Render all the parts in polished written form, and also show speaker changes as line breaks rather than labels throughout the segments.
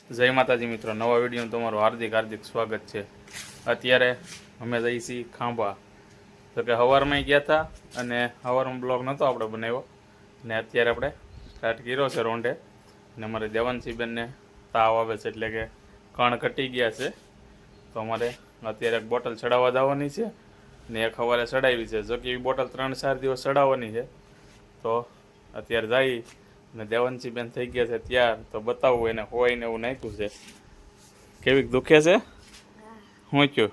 જય માતાજી મિત્રો, નવા વિડીયોમાં તમારું હાર્દિક સ્વાગત છે। અત્યારે અમે જઈએ છીએ ખાંભા। તો કે સવારમાં ગયા હતા અને સવારમાં બ્લોગ નહોતો આપણે બનાવ્યો ને અત્યારે આપણે સ્ટાર્ટ કર્યો છે રોંઢે। અને અમારે દેવાંશીબેનને તાવ આવે છે એટલે કે કણ ઘટી ગયા છે, તો અમારે અત્યારે એક બોટલ ચડાવવા જવાની છે ને એક સવારે ચડાવી છે। જો કે એવી બોટલ 3-4 દિવસ ચડાવવાની છે, તો અત્યારે જઈ ને દેવાંશીબેન થઈ ગયા છે ત્યાર, તો બતાવવું એને હોય ને એવું નાખ્યું છે। કેવીક દુખે છે? શું થયું?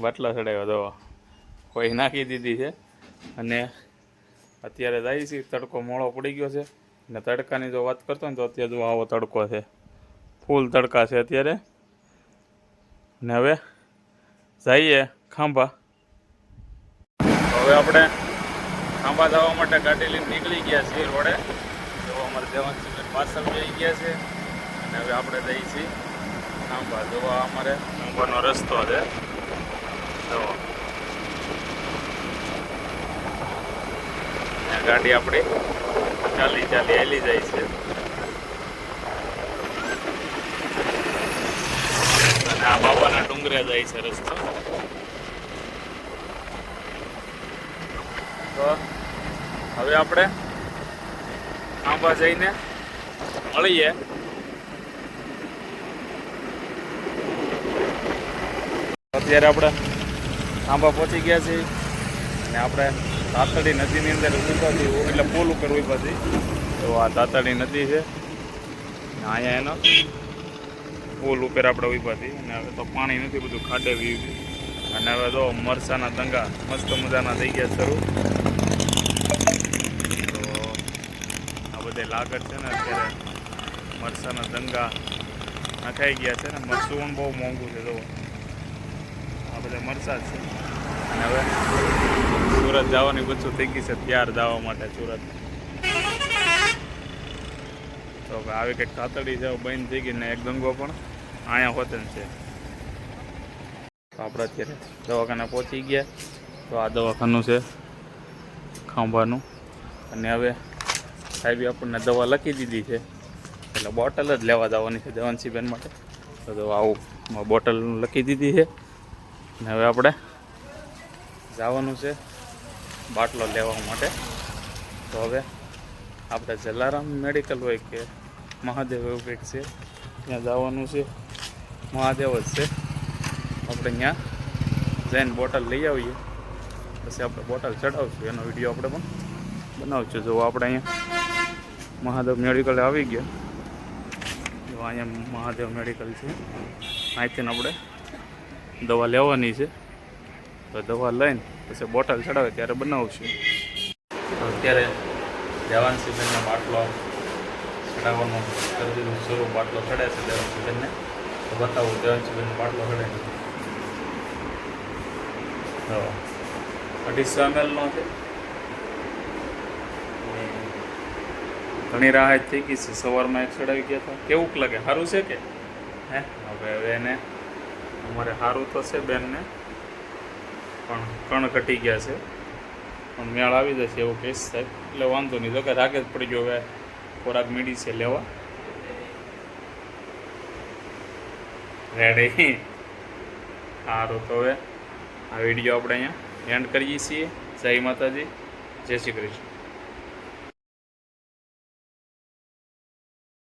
બાટલા ચડાવ્યો દવા કોઈ નાખી દીધી છે। અને અત્યારે જાય છે, તડકો મોળો પડી ગયો છે ને તડકાની જો વાત કરતો ને તો અત્યારે જો આવો તડકો છે, ફૂલ તડકા છે અત્યારે। ને હવે જઈએ ખાંભા। હવે આપણે ખાંભા જવા માટે ગાડી લઈને નીકળી ગયા છીએ રોડે। તો અમારે દેવાંશીબેન પાછળ જઈ ગયા છે અને હવે આપણે જઈએ છીએ ખાંભા જોવા। અમારે ખાંભાનો રસ્તો છે, જો ગાડી આપણી ચાલી હાલી જાય છે અને આ બાબાના ડુંગરે જાય છે રસ્તો। તો હવે આપણે ખાંભા જઈને મળીએ। અત્યારે આપણે ખાંભા પહોંચી ગયા છીએ અને આપણે તાતડી નદીની અંદર ઊભા છીએ, એટલે પુલ ઉપર ઊભા છીએ। તો આ તાતડી નદી છે, અહીંયા એનો પુલ ઉપર આપણે ઊભા છીએ અને હવે તો પાણી નથી, બધું ખાડે વી અને હવે તો મરચાના દંગા મસ્ત મજાના થઈ ગયા શરૂ। બધે લાગત છે ને અત્યારે મરચાના દંગા નખાઈ ગયા છે ને મરચું પણ બહુ મોંઘું છે। જો આ બધા મરચા છે અને હવે સુરત જવાની બધું થઈ ગઈ છે ત્યાર જવા માટે સુરત। તો આવી કંઈક તાતડી છે બંધ થઈ ગઈ ને એક દંગો પણ અહીંયા હોતે છે। તો આપણે અત્યારે દવાખાને પહોંચી ગયા। તો આ દવાખાનું છે ખાંભાનું અને હવે સાહેબે આપણને દવા લખી દીધી છે, એટલે બોટલ જ લેવા જવાની છે દેવાંશીબેન માટે। તો આવું બોટલ લખી દીધી છે અને હવે આપણે જવાનું છે બાટલો લેવા માટે। તો હવે આપણે જલારામ મેડિકલ હોય કે મહાદેવ એવું કંઈક છે ત્યાં જવાનું છે, મહાદેવ જ છે। આપણે ત્યાં જઈને બોટલ લઈ આવીએ, પછી આપણે બોટલ ચડાવશું, એનો વિડીયો આપણે પણ બનાવશું। જો આપણે અહીંયા મહાદેવ મેડિકલ આવી ગયા, જો અહીંયા મહાદેવ મેડિકલ છે, અહીંથી આપણે દવા લેવાની છે। તો દવા લઈને પછી બોટલ ચડાવે ત્યારે બનાવશું। અત્યારે દેવાંશીબેનને બાટલો ચડાવવાનો કરી દીધું શરૂ, બાટલો ચડે છે દેવાંશીબેનને। તો બતાવું દેવાંશીબેનનો બાટલો ચડે છે, તો 250 ml નો છે। ઘણી રાહત થઈ ગઈ છે, સવારમાં એક ચડાવી ગયા હતા। કેવું લાગે? સારું છે કે હે? હવે એને અમારે સારું તો છે બેનને, પણ કણ ઘટી ગયા છે, પણ મેળ આવી જશે એવું કહીશ સાહેબ, એટલે વાંધો નહીં। જો કે રાગે જ પડી ગયો, હવે ખોરાક મીડી છે લેવા રેડી। સારું, તો હવે આ વિડીયો આપણે અહીંયા એન્ડ કરીએ છીએ। જય માતાજી, જય શ્રી કૃષ્ણ।